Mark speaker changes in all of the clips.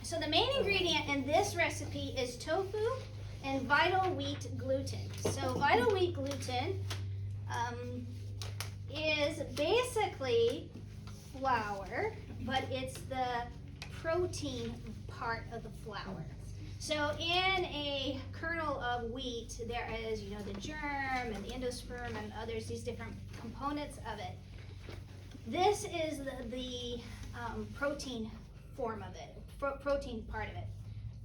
Speaker 1: So the main ingredient in this recipe is tofu and vital wheat gluten. So vital wheat gluten is basically flour, but it's the protein part of the flour. So in a kernel of wheat, there is, the germ and the endosperm and others, these different components of it. This is the protein form of it, protein part of it,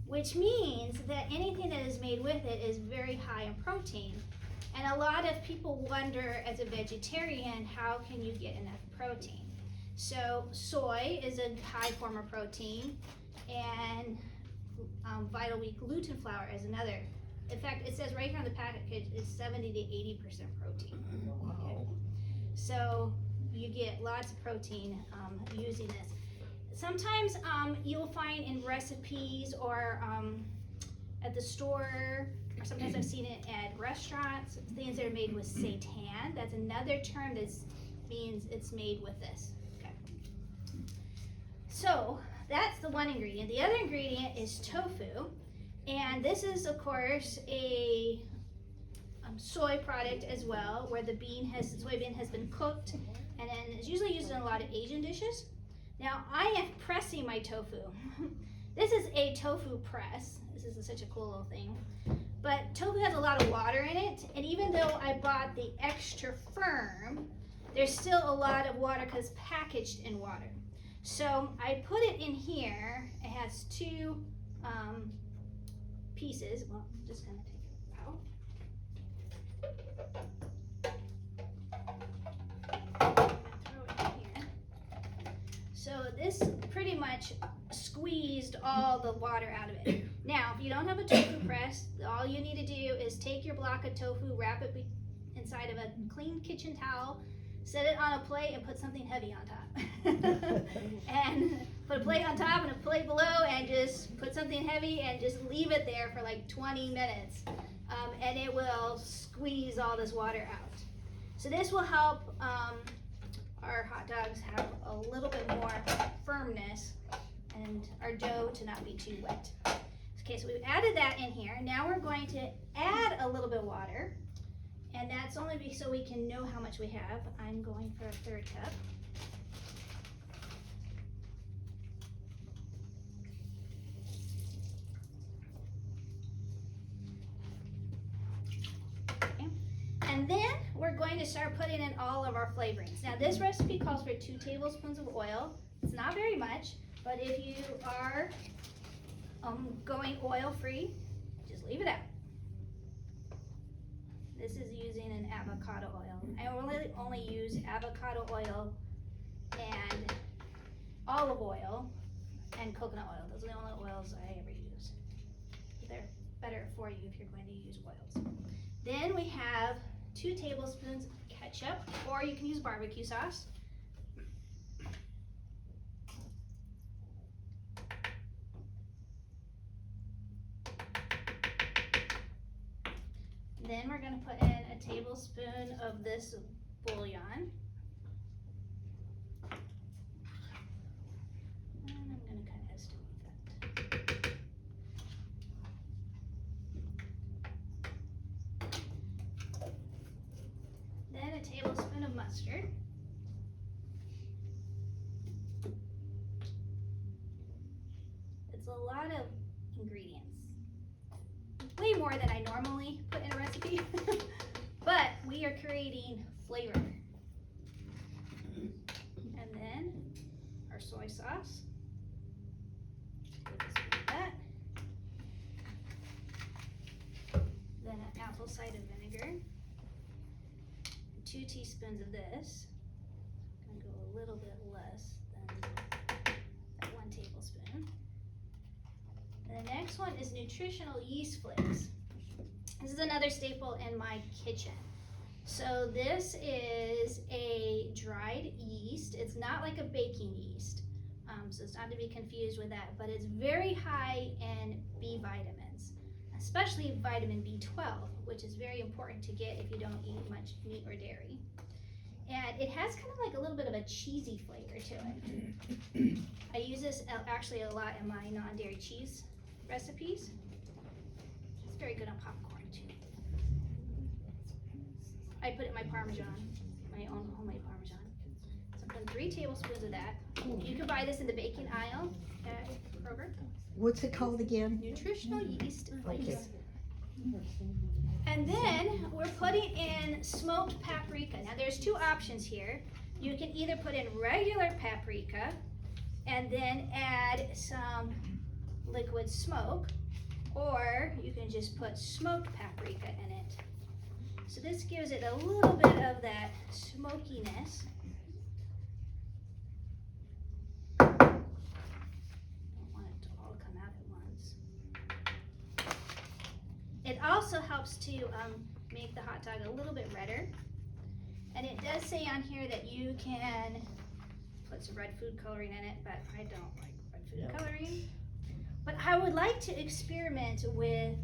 Speaker 1: which means that anything that is made with it is very high in protein. And a lot of people wonder, as a vegetarian, how can you get enough protein? So soy is a high form of protein, and vital wheat gluten flour is another. In fact, it says right here on the package it's 70 to 80% protein. Okay. So you get lots of protein using this. Sometimes you'll find in recipes or at the store, or sometimes I've seen it at restaurants, things that are made with seitan. That's another term that means it's made with this. Okay. So that's the one ingredient. The other ingredient is tofu, and this is, of course, a soy product as well, where the soybean has been cooked, and then it's usually used in a lot of Asian dishes. Now I am pressing my tofu. This is a tofu press. This is such a cool little thing. But tofu has a lot of water in it, and even though I bought the extra firm, there's still a lot of water because it's packaged in water. So I put it in here. It has two pieces. Well, I'm just gonna take it out. Throw it in here. So this pretty much squeezed all the water out of it. Now, if you don't have a tofu press, all you need to do is take your block of tofu, wrap it inside of a clean kitchen towel, set it on a plate, and put something heavy on top. And put a plate on top and a plate below, and just put something heavy and just leave it there for like 20 minutes. And it will squeeze all this water out. So this will help our hot dogs have a little bit more firmness and our dough to not be too wet. Okay, so we've added that in here. Now we're going to add a little bit of water, and that's only so we can know how much we have. I'm going for a 1/3 cup. Okay. And then we're going to start putting in all of our flavorings. Now this recipe calls for 2 tablespoons of oil. It's not very much, but if you are going oil-free, just leave it out. This is using an avocado oil. I really only use avocado oil and olive oil and coconut oil. Those are the only oils I ever use. They're better for you if you're going to use oils. Then we have 2 tablespoons of ketchup, or you can use barbecue sauce. Then we're going to put in a tablespoon of this bouillon. And I'm going to kind of estimate that. Then a tablespoon of mustard. It's a lot of ingredients. Way more than I normally put in a recipe, but we are creating flavor. And then our soy sauce. That. Then an apple cider vinegar. 2 teaspoons of this. I'm gonna go a little bit less than that 1 tablespoon. The next one is nutritional yeast flakes. This is another staple in my kitchen. So this is a dried yeast. It's not like a baking yeast, so it's not to be confused with that, but it's very high in B vitamins, especially vitamin B12, which is very important to get if you don't eat much meat or dairy. And it has kind of like a little bit of a cheesy flavor to it. I use this actually a lot in my non-dairy cheese recipes. It's very good on popcorn too. I put it in my Parmesan, my own homemade Parmesan. So I'm putting 3 tablespoons of that. You can buy this in the baking aisle at Kroger.
Speaker 2: What's it called again?
Speaker 1: Nutritional yeast flakes.
Speaker 2: Okay.
Speaker 1: And then we're putting in smoked paprika. Now there's 2 options here. You can either put in regular paprika and then add some liquid smoke, or you can just put smoked paprika in it. So this gives it a little bit of that smokiness. Don't want it to all come out at once. It also helps to make the hot dog a little bit redder. And it does say on here that you can put some red food coloring in it, but I don't like red food coloring. But I would like to experiment with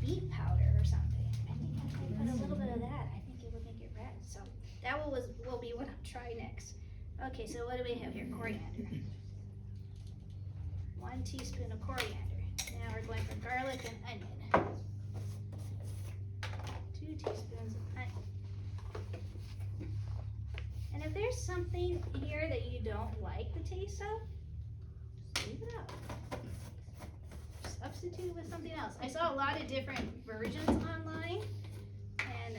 Speaker 1: beet powder or something. I think if I put a little bit of that, I think it would make it red. So that will be what I'm trying next. Okay, so what do we have here? Coriander. 1 teaspoon of coriander. Now we're going for garlic and onion. 2 teaspoons of onion. And if there's something here that you don't like the taste of, just leave it out. Substitute with something else. I saw a lot of different versions online, and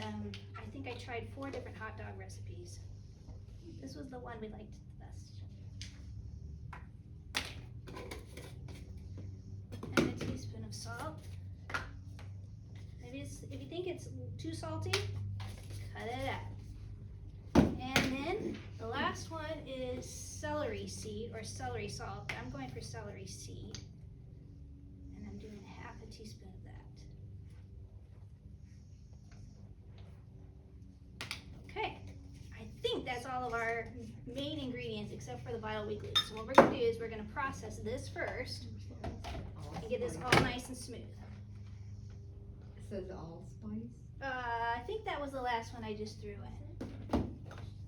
Speaker 1: I think I tried 4 different hot dog recipes. This was the one we liked the best. And a teaspoon of salt. If you think it's too salty, cut it out. And then the last one is celery seed or celery salt. I'm going for celery seed. And I'm doing half a teaspoon of that. Okay, I think that's all of our main ingredients except for the Vital Wheat gluten. So what we're gonna do is we're gonna process this first and get this all nice and smooth.
Speaker 3: It says allspice.
Speaker 1: I think that was the last one I just threw in.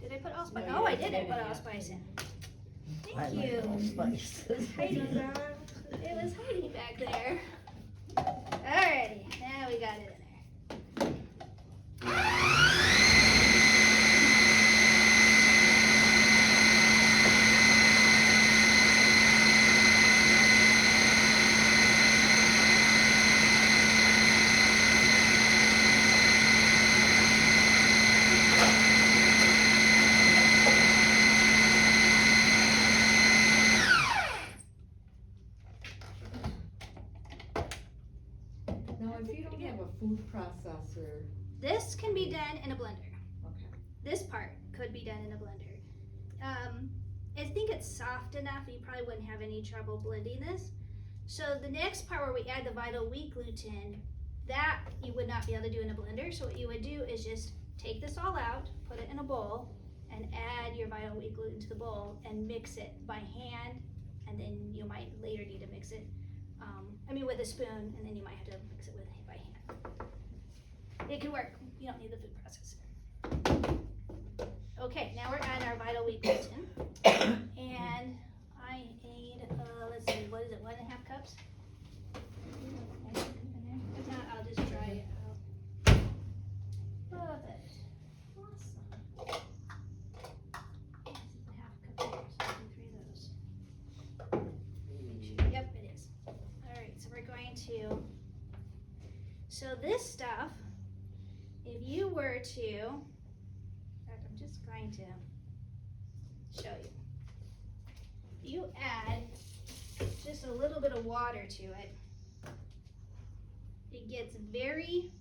Speaker 1: Did I put allspice?
Speaker 3: No,
Speaker 1: Oh, I
Speaker 3: you
Speaker 1: didn't put
Speaker 3: didn't.
Speaker 1: allspice in.
Speaker 2: I
Speaker 1: Thank
Speaker 2: like
Speaker 1: you.
Speaker 2: allspice.
Speaker 1: It was hiding. It was hiding back there. Alrighty, now we got it in there.
Speaker 3: Now, if you don't have a food processor,
Speaker 1: This can be done in a blender.
Speaker 3: okay.
Speaker 1: This part could be done in a blender. I think it's soft enough, you probably wouldn't have any trouble blending this. So the next part where we add the Vital Wheat gluten, that you would not be able to do in a blender. So what you would do is just take this all out, put it in a bowl, and add your Vital Wheat gluten to the bowl and mix it by hand. And then you might later need to mix it, with a spoon, and then you might have to mix it with by hand. It can work. You don't need the food processor. Okay, now we're adding our Vital Wheat gluten. And I need, let's see, what is it, 1.5 cups? If not, I'll just try it out. Perfect. Awesome. Half cup here, so I'll do 3 of those. Make sure, yep, it is. Alright, so we're going to, so this stuff, if you were to, in fact, I'm just going to show you. You add just a little bit of water to it. It gets very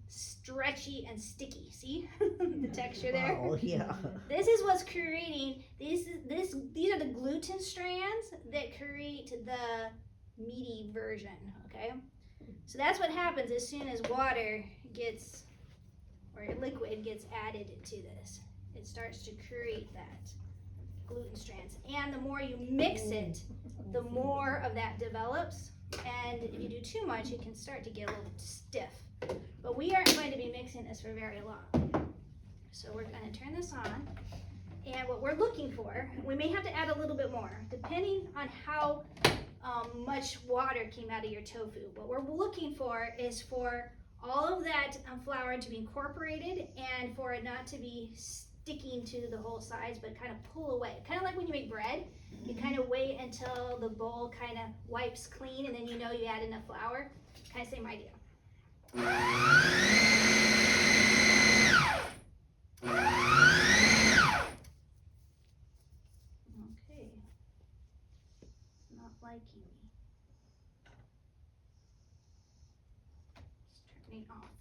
Speaker 1: stretchy and sticky. See the texture there?
Speaker 2: Oh, yeah.
Speaker 1: This is what's creating these are the gluten strands that create the meaty version, okay? So that's what happens as soon as water gets, or liquid gets added to this. It starts to create that gluten strands. And the more you mix it, the more of that develops. And if you do too much, it can start to get a little stiff. But we aren't going to be mixing this for very long. So we're going to turn this on. And what we're looking for, we may have to add a little bit more, depending on how much water came out of your tofu. What we're looking for is for all of that flour to be incorporated and for it not to be sticking to the whole sides, but kind of pull away. Kind of like when you make bread, you kind of wait until the bowl kind of wipes clean and then you know you add enough flour. Kind of same idea. Okay. It's not liking me. It's turning off.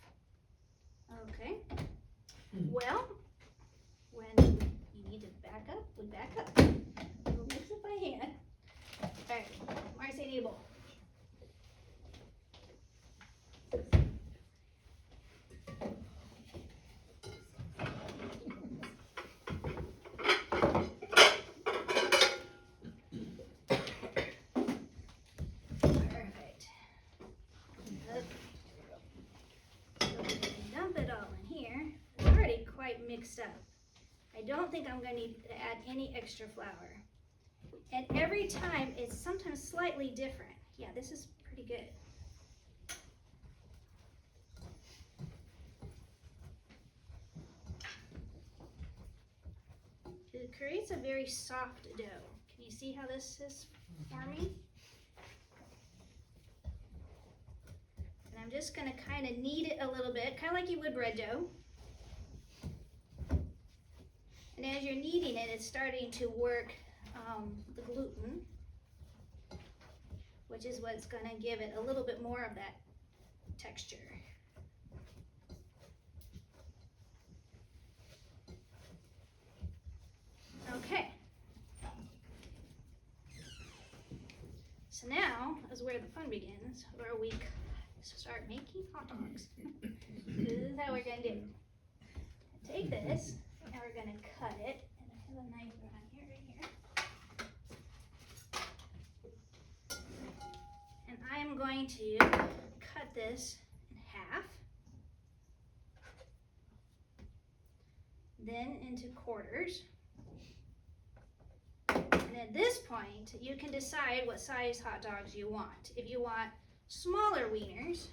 Speaker 1: Okay. Well, when you need to back up, we back up. We'll mix it by hand. Alright, Marcy, I need a bowl. Perfect. Okay. So we can dump it all in here. It's already quite mixed up. I don't think I'm going to need to add any extra flour. And every time it's sometimes slightly different. Yeah, this is pretty good. It creates a very soft dough. Can you see how this is forming? And I'm just going to kind of knead it a little bit, kind of like you would bread dough. And as you're kneading it, it's starting to work the gluten, which is what's going to give it a little bit more of that texture. Okay. So now is where the fun begins, where we start making hot dogs. This is how we're going to do it. Take this, and we're going to cut it. And I have a knife around here, right here. And I am going to cut this in half. Then into quarters. And at this point, you can decide what size hot dogs you want. If you want smaller wieners,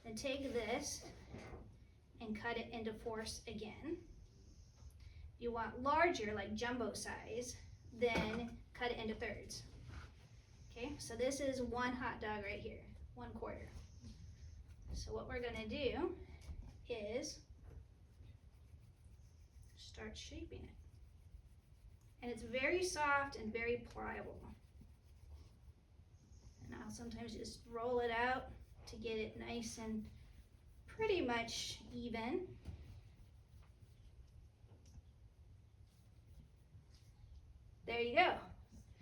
Speaker 1: then take this and cut it into fourths again. If you want larger, like jumbo size, then cut it into thirds. Okay, so this is one hot dog right here, 1/4. So what we're gonna do is start shaping it. And it's very soft and very pliable. And I'll sometimes just roll it out to get it nice and pretty much even. There you go.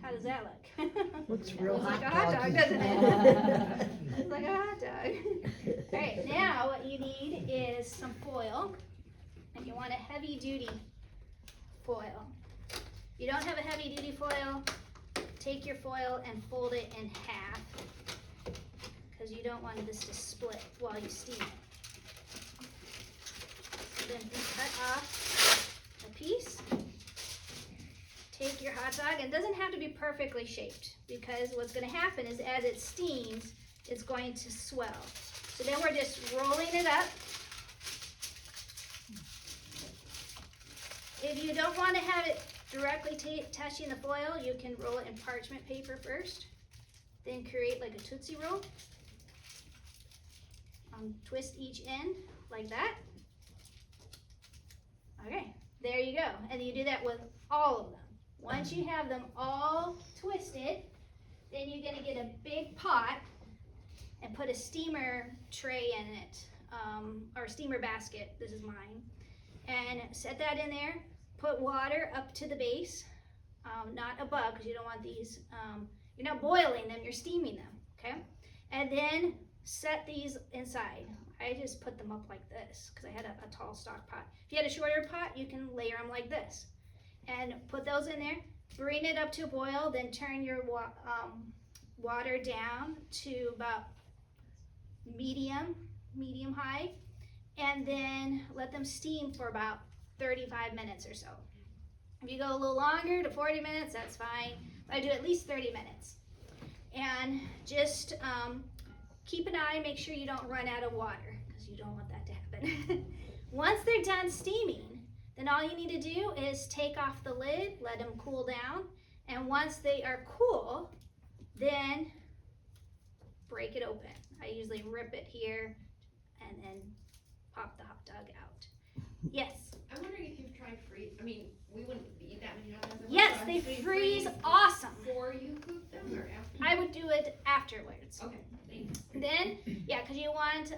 Speaker 1: How does that look?
Speaker 2: Looks real
Speaker 1: Looks like a
Speaker 2: hot
Speaker 1: hot dog,
Speaker 2: doggy.
Speaker 1: doesn't it? Looks like a hot dog. All right, now what you need is some foil. And you want a heavy duty foil. If you don't have a heavy duty foil, take your foil and fold it in half because you don't want this to split while you steam it. So then you cut off a piece. Take your hot dog, and it doesn't have to be perfectly shaped because what's going to happen is as it steams, it's going to swell. So then we're just rolling it up. If you don't want to have it directly touching the foil, you can roll it in parchment paper first, then create like a Tootsie Roll. Twist each end like that. Okay, there you go. And you do that with all of them. Once you have them all twisted, then you're going to get a big pot and put a steamer tray in it, or steamer basket. This is mine. And set that in there. Put water up to the base, not above, because you don't want these, you're not boiling them, you're steaming them, okay? And then set these inside. I just put them up like this, because I had a tall stock pot. If you had a shorter pot, you can layer them like this. And put those in there, bring it up to a boil, then turn your water down to about medium medium high, and then let them steam for about 35 minutes or so. If you go a little longer to 40 minutes, that's fine. But I do at least 30 minutes. And just keep an eye, make sure you don't run out of water, because you don't want that to happen. Once they're done steaming, then all you need to do is take off the lid, let them cool down, and once they are cool, then break it open. I usually rip it here and then pop the hot dog out. Yes?
Speaker 4: I'm wondering if you've tried freeze. I mean, we wouldn't eat that many hot dogs.
Speaker 1: Yes, they freeze awesome.
Speaker 4: Before you cook them or after?
Speaker 1: I would do it afterwards.
Speaker 4: Okay, thanks.
Speaker 1: Then, yeah, because you want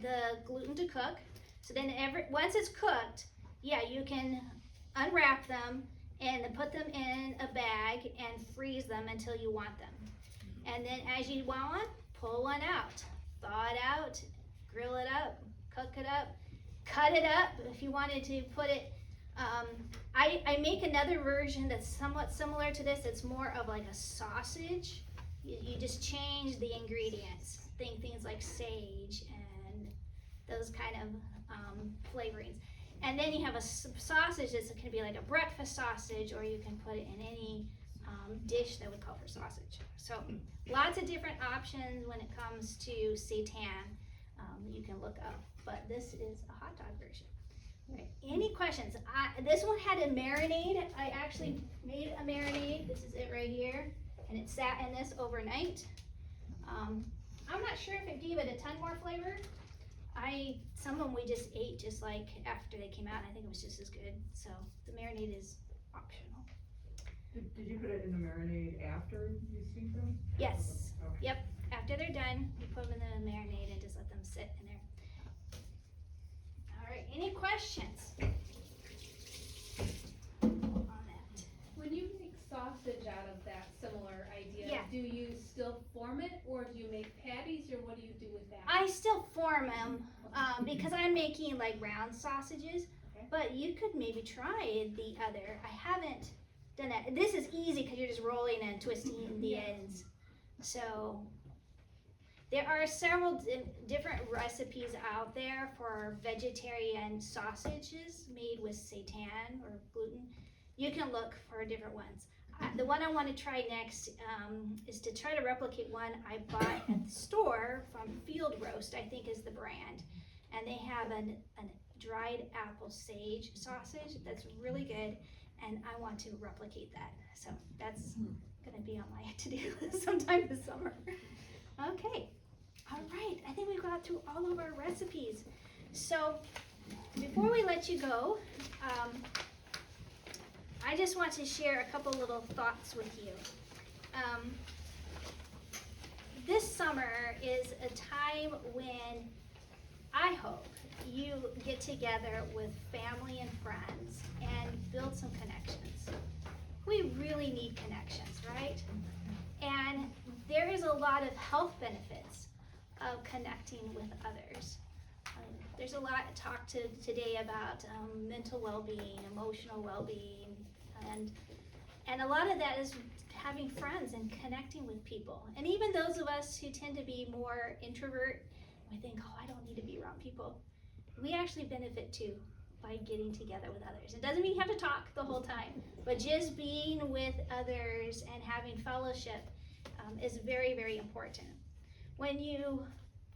Speaker 1: the gluten to cook. So then once it's cooked, yeah, you can unwrap them and then put them in a bag and freeze them until you want them. And then as you want one, pull one out, thaw it out, grill it up, cook it up, cut it up if you wanted to put it. I make another version that's somewhat similar to this. It's more of like a sausage. You just change the ingredients. Think things like sage and those kind of flavorings. And then you have a sausage that's going to be like a breakfast sausage, or you can put it in any dish that would call for sausage. So lots of different options when it comes to seitan. You can look up, but this is a hot dog version. Right. Any questions? This one had a marinade. I actually made a marinade. This is it right here, and it sat in this overnight. I'm not sure if it gave it a ton more flavor. Some of them we just ate just like after they came out, and I think it was just as good. So the marinade is optional.
Speaker 3: Did you put it in the marinade after you steamed them?
Speaker 1: Yes.
Speaker 3: Okay.
Speaker 1: Yep. After they're done, you put them in the marinade and just let them sit in there. All right. Any questions on that?
Speaker 5: When you make sausage out of that similar idea,
Speaker 1: Yeah.
Speaker 5: do you still form it, or do you make patties, or what do you do with that?
Speaker 1: I still form them because I'm making like round sausages,
Speaker 5: Okay.
Speaker 1: but you could maybe try the other. I haven't done that. This is easy because you're just rolling and twisting the ends. So there are several different recipes out there for vegetarian sausages made with seitan or gluten. You can look for different ones. The one I want to try next is to try to replicate one I bought at the store from Field Roast, I think is the brand. And they have a dried apple sage sausage that's really good, and I want to replicate that. So that's going to be on my to-do list sometime this summer. Okay, all right, I think we got through all of our recipes. So before we let you go, I just want to share a couple little thoughts with you. This summer is a time when I hope you get together with family and friends and build some connections. We really need connections, right? And there is a lot of health benefits of connecting with others. There's a lot to talk today about mental well-being, emotional well-being, and a lot of that is having friends and connecting with people. And even those of us who tend to be more introvert, we think, oh, I don't need to be around people. We actually benefit too by getting together with others. It doesn't mean you have to talk the whole time, but just being with others and having fellowship is very, very important. When you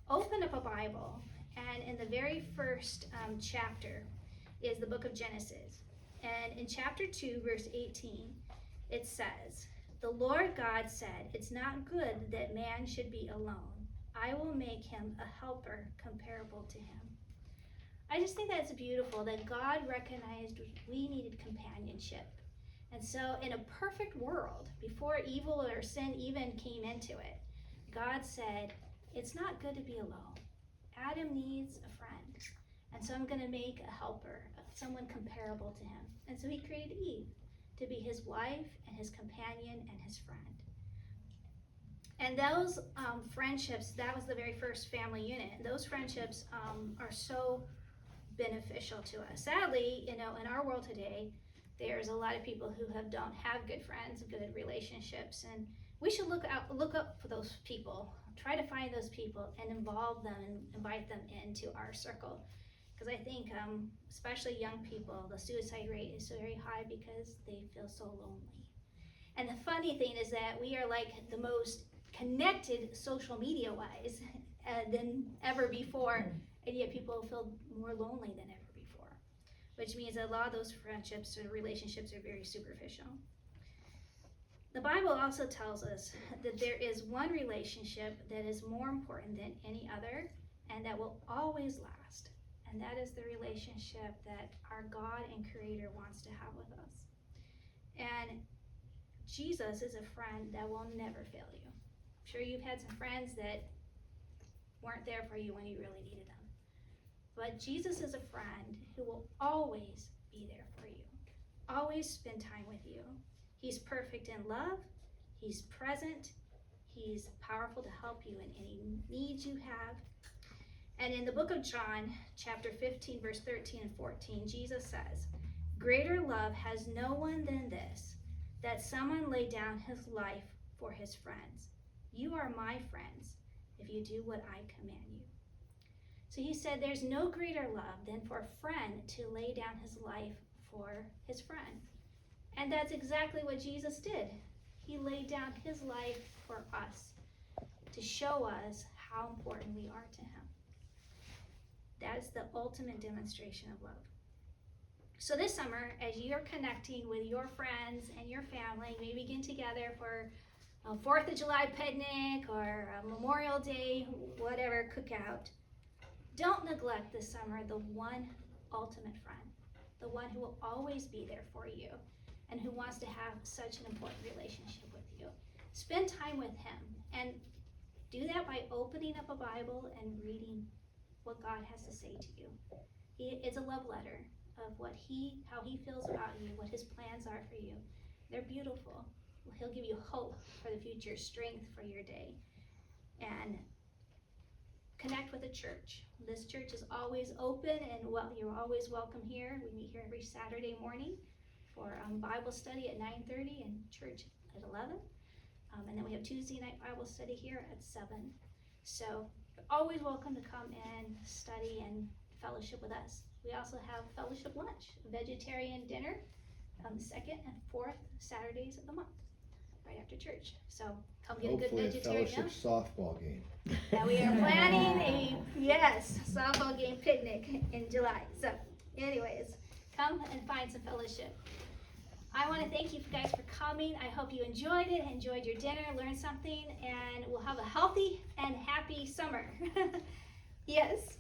Speaker 1: open up a Bible, and in the very first chapter is the book of Genesis. And in chapter 2, verse 18, it says, "The Lord God said, it's not good that man should be alone. I will make him a helper comparable to him." I just think that's beautiful that God recognized we needed companionship. And so in a perfect world, before evil or sin even came into it, God said, it's not good to be alone. Adam needs a friend. And so I'm going to make a helper, someone comparable to him. And so he created Eve to be his wife and his companion and his friend. And those friendships, that was the very first family unit. And those friendships are so beneficial to us. Sadly, in our world today, there's a lot of people who don't have good friends, good relationships, and we should look up for those people. Try to find those people and involve them and invite them into our circle. Because I think, especially young people, the suicide rate is so very high because they feel so lonely. And the funny thing is that we are like the most connected social media wise than ever before, and yet people feel more lonely than ever before, which means that a lot of those friendships or relationships are very superficial. The Bible also tells us that there is one relationship that is more important than any other and that will always last, and that is the relationship that our God and Creator wants to have with us. And Jesus is a friend that will never fail you. I'm sure you've had some friends that weren't there for you when you really needed them. But Jesus is a friend who will always be there for you, always spend time with you. He's perfect in love, he's present, he's powerful to help you in any needs you have. And in the book of John, chapter 15, verse 13 and 14, Jesus says, "Greater love has no one than this, that someone lay down his life for his friends. You are my friends if you do what I command you." So he said there's no greater love than for a friend to lay down his life for his friend. And that's exactly what Jesus did. He laid down his life for us to show us how important we are to him. That is the ultimate demonstration of love. So this summer, as you're connecting with your friends and your family, maybe getting together for a 4th of July picnic or a Memorial Day, whatever, cookout, don't neglect this summer the one ultimate friend, the one who will always be there for you and who wants to have such an important relationship with you. Spend time with him, and do that by opening up a Bible and reading what God has to say to you. It's a love letter of how he feels about you, what his plans are for you. They're beautiful. He'll give you hope for the future, strength for your day. And connect with a church. This church is always open, and you're always welcome here. We meet here every Saturday morning for Bible study at 9:30 and church at 11. And then we have Tuesday night Bible study here at 7. So you're always welcome to come and study and fellowship with us. We also have fellowship lunch, vegetarian dinner, on the 2nd and 4th Saturdays of the month, right after church. So come get a good
Speaker 6: Hopefully a
Speaker 2: Oh.
Speaker 1: vegetarian
Speaker 6: fellowship
Speaker 1: meal.
Speaker 6: softball game.
Speaker 1: And we are planning a softball game picnic in July. So anyways, come and find some fellowship. I want to thank you guys for coming. I hope you enjoyed it, enjoyed your dinner, learned something, and we'll have a healthy and happy summer. Yes.